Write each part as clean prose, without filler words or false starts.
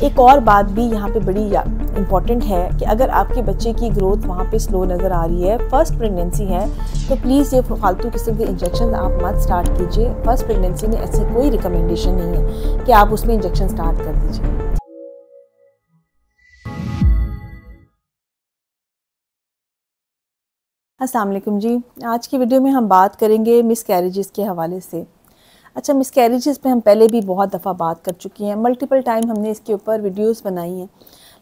एक और बात भी यहाँ पे बड़ी इम्पॉर्टेंट है कि अगर आपके बच्चे की ग्रोथ वहाँ पे स्लो नज़र आ रही है, फर्स्ट प्रेगनेंसी है, तो प्लीज़ ये फालतू किस्म के इंजेक्शन आप मत स्टार्ट कीजिए। फर्स्ट प्रेगनेंसी में ऐसी कोई रिकमेंडेशन नहीं है कि आप उसमें इंजेक्शन स्टार्ट कर दीजिए। अस्सलाम वालेकुम जी, आज की वीडियो में हम बात करेंगे मिसकैरेजेस के हवाले से। अच्छा, मिसकैरेजेस पे हम पहले भी बहुत दफ़ा बात कर चुकी हैं, मल्टीपल टाइम हमने इसके ऊपर वीडियोस बनाई हैं,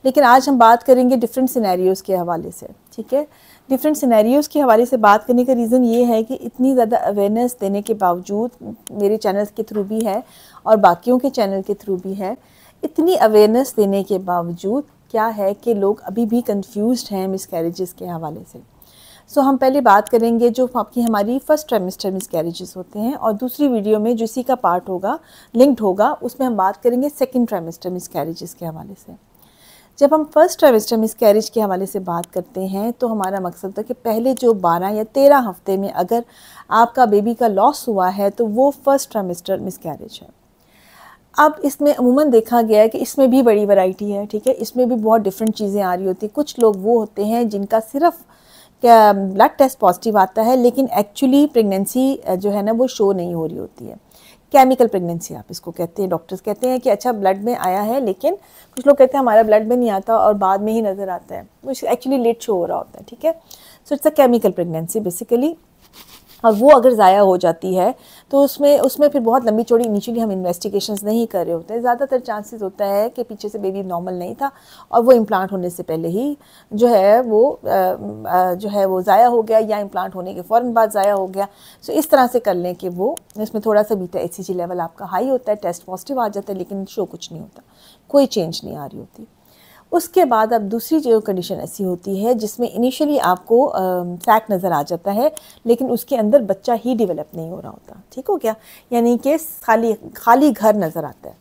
लेकिन आज हम बात करेंगे डिफरेंट सिनेरियोज़ के हवाले से। ठीक है, डिफरेंट सिनेरियोज़ के हवाले से बात करने का रीज़न ये है कि इतनी ज़्यादा अवेयरनेस देने के बावजूद, मेरे चैनल के थ्रू भी है और बाकियों के चैनल के थ्रू भी है, इतनी अवेयरनेस देने के बावजूद क्या है कि लोग अभी भी कन्फ्यूज़्ड हैं मिसकैरेजेस के हवाले से। हम पहले बात करेंगे जो आपकी हमारी फर्स्ट ट्राइमेस्टर मिसकैरेजेस होते हैं, और दूसरी वीडियो में जो इसी का पार्ट होगा, लिंक्ड होगा, उसमें हम बात करेंगे सेकंड ट्राइमेस्टर मिसकैरेजेस के हवाले से। जब हम फर्स्ट ट्राइमेस्टर मिसकैरेज के हवाले से बात करते हैं तो हमारा मकसद है कि पहले जो 12 या 13 हफ्ते में अगर आपका बेबी का लॉस हुआ है तो वो फर्स्ट ट्राइमेस्टर मिसकैरेज है। अब इसमें अमूमन देखा गया है कि इसमें भी बड़ी वैरायटी है। ठीक है, इसमें भी बहुत डिफरेंट चीज़ें आ रही होती हैं। कुछ लोग वो होते हैं जिनका सिर्फ क्या ब्लड टेस्ट पॉजिटिव आता है, लेकिन एक्चुअली प्रेगनेंसी जो है ना वो शो नहीं हो रही होती है। केमिकल प्रेगनेंसी आप इसको कहते हैं। डॉक्टर्स कहते हैं कि अच्छा ब्लड में आया है, लेकिन कुछ लोग कहते हैं हमारा ब्लड में नहीं आता और बाद में ही नज़र आता है, वो एक्चुअली लेट शो हो रहा होता है। ठीक है, so it's a chemical pregnancy basically. और वो अगर ज़ाया हो जाती है तो उसमें फिर बहुत लंबी चौड़ी इनिशियली हम इन्वेस्टिगेशंस नहीं कर रहे होते हैं। ज़्यादातर चांसेस होता है कि पीछे से बेबी नॉर्मल नहीं था और वो इम्प्लांट होने से पहले ही जो है वो ज़ाया हो गया, या इम्प्लांट होने के फ़ौरन बाद ज़ाया हो गया। सो इस तरह से कर लें कि वो इसमें थोड़ा सा बीटा HCG लेवल आपका हाई होता है, टेस्ट पॉजिटिव आ जाता है, लेकिन शो कुछ नहीं होता, कोई चेंज नहीं आ रही होती। उसके बाद अब दूसरी जो कंडीशन ऐसी होती है जिसमें इनिशियली आपको सैक नज़र आ जाता है, लेकिन उसके अंदर बच्चा ही डेवलप नहीं हो रहा होता। ठीक हो गया, यानी कि खाली घर नज़र आता है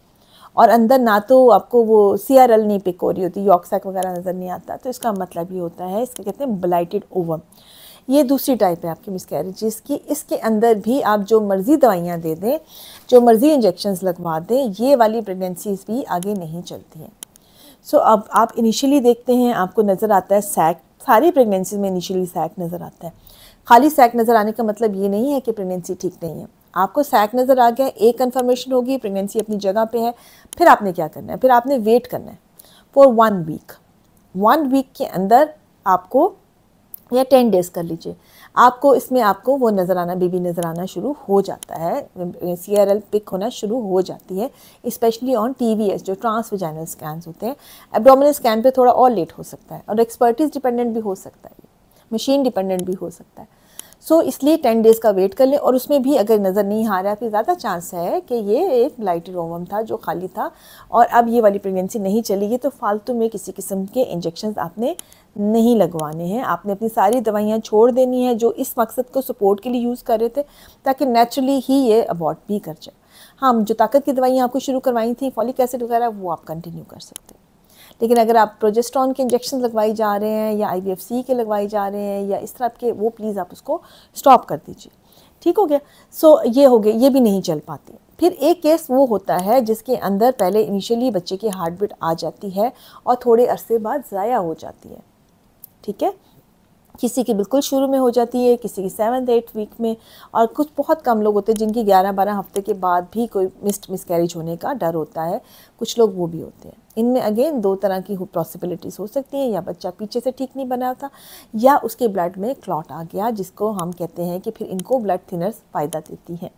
और अंदर ना तो आपको वो CRL नहीं पिक हो रही होती, यॉर्क सैक वगैरह नज़र नहीं आता। तो इसका मतलब ये होता है, इसके कहते हैं ब्लाइटेड ओवम। ये दूसरी टाइप है आपकी मिसकैरेजेस की। इसके अंदर भी आप जो मर्ज़ी दवाइयाँ दे दें, जो मर्ज़ी इंजेक्शंस लगवा दें, ये वाली प्रेगनेंसीज भी आगे नहीं चलती हैं। अब आप इनिशियली देखते हैं, आपको नज़र आता है सैक। सारी प्रेगनेंसी में इनिशियली सैक नज़र आता है। खाली सैक नज़र आने का मतलब ये नहीं है कि प्रेगनेंसी ठीक नहीं है। आपको सैक नज़र आ गया, एक कन्फर्मेशन होगी प्रेगनेंसी अपनी जगह पे है। फिर आपने क्या करना है, फिर आपने वेट करना है फॉर 1 वीक। 1 वीक के अंदर आपको, या 10 डेज़ कर लीजिए, आपको वो नज़र आना, बेबी नज़र आना शुरू हो जाता है, CRL पिक होना शुरू हो जाती है, स्पेशली ऑन TVS जो ट्रांसवेजाइनल स्कैन्स होते हैं। एब्डोमिनल स्कैन पे थोड़ा और लेट हो सकता है और एक्सपर्टीज़ डिपेंडेंट भी हो सकता है, मशीन डिपेंडेंट भी हो सकता है। इसलिए 10 डेज़ का वेट कर लें, और उसमें भी अगर नज़र नहीं आ रहा, फिर ज़्यादा चांस है कि ये एक ब्लाइटेड ओवम था जो खाली था और अब ये वाली प्रेगनेंसी नहीं चलेगी। तो फालतू में किसी किस्म के इंजेक्शंस आपने नहीं लगवाने हैं। आपने अपनी सारी दवाइयाँ छोड़ देनी है जो इस मकसद को सपोर्ट के लिए यूज़ कर रहे थे, ताकि नेचुरली ही ये अबॉर्ट भी कर जाए। हाँ, जो ताकत की दवाइयाँ आपको शुरू करवाई थी, फॉलिक एसिड वगैरह, वो आप कंटिन्यू कर सकते हैं। लेकिन अगर आप प्रोजेस्टेरॉन के इंजेक्शन लगवाई जा रहे हैं या IVFC के लगवाई जा रहे हैं या इस तरह के, वो प्लीज़ आप उसको स्टॉप कर दीजिए। ठीक हो गया। ये हो गया, ये भी नहीं चल पाती। फिर एक केस वो होता है जिसके अंदर पहले इनिशियली बच्चे की हार्ट बीट आ जाती है और थोड़े अरसे बाद ज़ाया हो जाती है। ठीक है, किसी की बिल्कुल शुरू में हो जाती है, किसी की 7th-8th वीक में, और कुछ बहुत कम लोग होते हैं जिनकी 11-12 हफ्ते के बाद भी कोई मिसकैरेज होने का डर होता है। कुछ लोग वो भी होते हैं। इनमें अगेन 2 तरह की पॉसिबिलिटीज़ हो सकती हैं, या बच्चा पीछे से ठीक नहीं बना था, या उसके ब्लड में क्लॉट आ गया, जिसको हम कहते हैं कि फिर इनको ब्लड थिनर्स फ़ायदा देती हैं।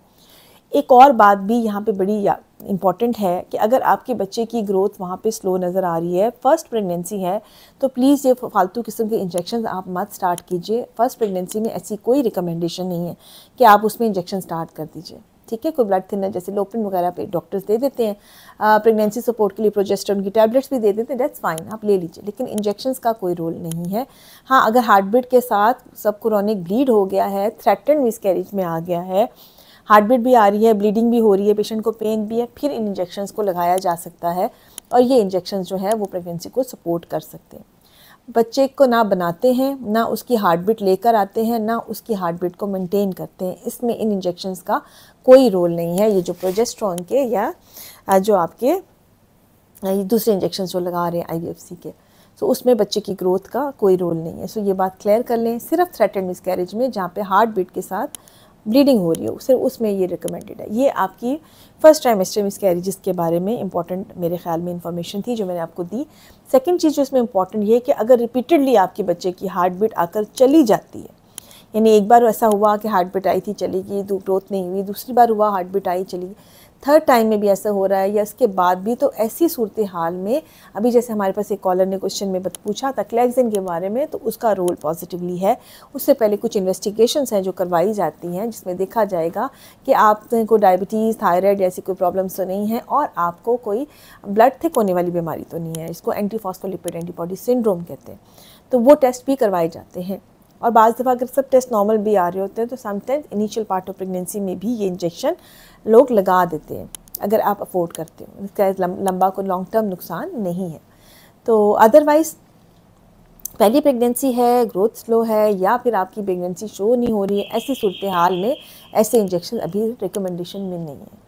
एक और बात भी यहाँ पे बड़ी इम्पॉर्टेंट है कि अगर आपके बच्चे की ग्रोथ वहाँ पे स्लो नज़र आ रही है, फर्स्ट प्रेगनेंसी है, तो प्लीज़ ये फालतू किस्म के इंजेक्शन आप मत स्टार्ट कीजिए। फर्स्ट प्रेगनेंसी में ऐसी कोई रिकमेंडेशन नहीं है कि आप उसमें इंजेक्शन स्टार्ट कर दीजिए। ठीक है, कोई ब्लड थिनर जैसे लोपिन वगैरह पे डॉक्टर्स दे देते हैं, प्रेगनेंसी सपोर्ट के लिए प्रोजेस्टेरॉन की टैबलेट्स भी दे देते हैं, दैट्स फाइन, आप ले लीजिए, लेकिन इंजेक्शंस का कोई रोल नहीं है। हाँ, अगर हार्ट बीट के साथ सब क्रोनिक ब्लीड हो गया है, थ्रेटन्ड मिसकैरेज में आ गया है, हार्ट बीट भी आ रही है, ब्लीडिंग भी हो रही है, पेशेंट को पेन भी है, फिर इन इंजेक्शंस को लगाया जा सकता है, और ये इंजेक्शंस जो है वो प्रेगनेंसी को सपोर्ट कर सकते हैं। बच्चे को ना बनाते हैं, ना उसकी हार्ट बीट लेकर आते हैं, ना उसकी हार्ट बीट को मेंटेन करते हैं। इसमें इन इंजेक्शंस का कोई रोल नहीं है। ये जो प्रोजेस्टेरॉन के या जो आपके दूसरे इंजेक्शन जो लगा रहे हैं आईवीएफसी के, सो उसमें बच्चे की ग्रोथ का कोई रोल नहीं है। सो ये बात क्लियर कर लें। सिर्फ थ्रेटेड मिसकैरेज में जहाँ पे हार्ट बीट के साथ ब्लीडिंग हो रही हो, सिर्फ उसमें ये रिकमेंडेड है। ये आपकी फर्स्ट ट्राइमेस्टर मिसकैरेजेस के बारे में इंपॉर्टेंट मेरे ख्याल में इंफॉर्मेशन थी जो मैंने आपको दी। सेकंड चीज़ जो इसमें इंपॉर्टेंट ये है कि अगर रिपीटेडली आपके बच्चे की हार्ट बीट आकर चली जाती है, यानी एक बार ऐसा हुआ कि हार्ट बीट आई थी चली गई, ग्रोथ नहीं हुई, दूसरी बार हुआ हार्ट बीट आई चली गई, थर्ड टाइम में भी ऐसा हो रहा है या इसके बाद भी, तो ऐसी सूरत हाल में अभी जैसे हमारे पास एक कॉलर ने क्वेश्चन में पूछा था क्लेक्सिन के बारे में, तो उसका रोल पॉजिटिवली है। उससे पहले कुछ इन्वेस्टिगेशंस हैं जो करवाई जाती हैं जिसमें देखा जाएगा कि आपको डायबिटीज़, थायराइड ऐसी कोई प्रॉब्लम्स तो नहीं है और आपको कोई ब्लड थिक होने वाली बीमारी तो नहीं है। इसको एंटी फॉस्फोलिपिड एंटीबॉडी सिंड्रोम कहते हैं। तो वो टेस्ट भी करवाए जाते हैं और बाज़ दफ़ा अगर सब टेस्ट नॉर्मल भी आ रहे होते हैं तो sometimes initial part of pregnancy में भी ये इंजेक्शन लोग लगा देते हैं अगर आप अफोर्ड करते हो। इसका लंबा को लॉन्ग टर्म नुकसान नहीं है। तो अदरवाइज़ पहली प्रेगनेंसी है, ग्रोथ स्लो है या फिर आपकी प्रेगनेंसी शो नहीं हो रही है, ऐसी सूरत हाल में ऐसे इंजेक्शन अभी रिकमेंडेशन में नहीं है।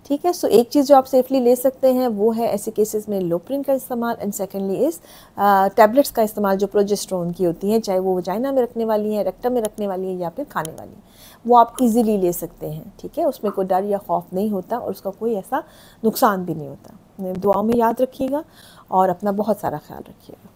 ठीक है। सो एक चीज़ जो आप सेफली ले सकते हैं वो है ऐसे केसेस में लोप्रिन का इस्तेमाल एंड सेकेंडली इज़ टैबलेट्स का इस्तेमाल जो प्रोजेस्टेरोन की होती हैं, चाहे वो वजाइना में रखने वाली है, रेक्टम में रखने वाली है या फिर खाने वाली है, वो आप इजीली ले सकते हैं। ठीक है। उसमें कोई डर या खौफ नहीं होता और उसका कोई ऐसा नुकसान भी नहीं होता। दुआओं में याद रखिएगा और अपना बहुत सारा ख्याल रखिएगा।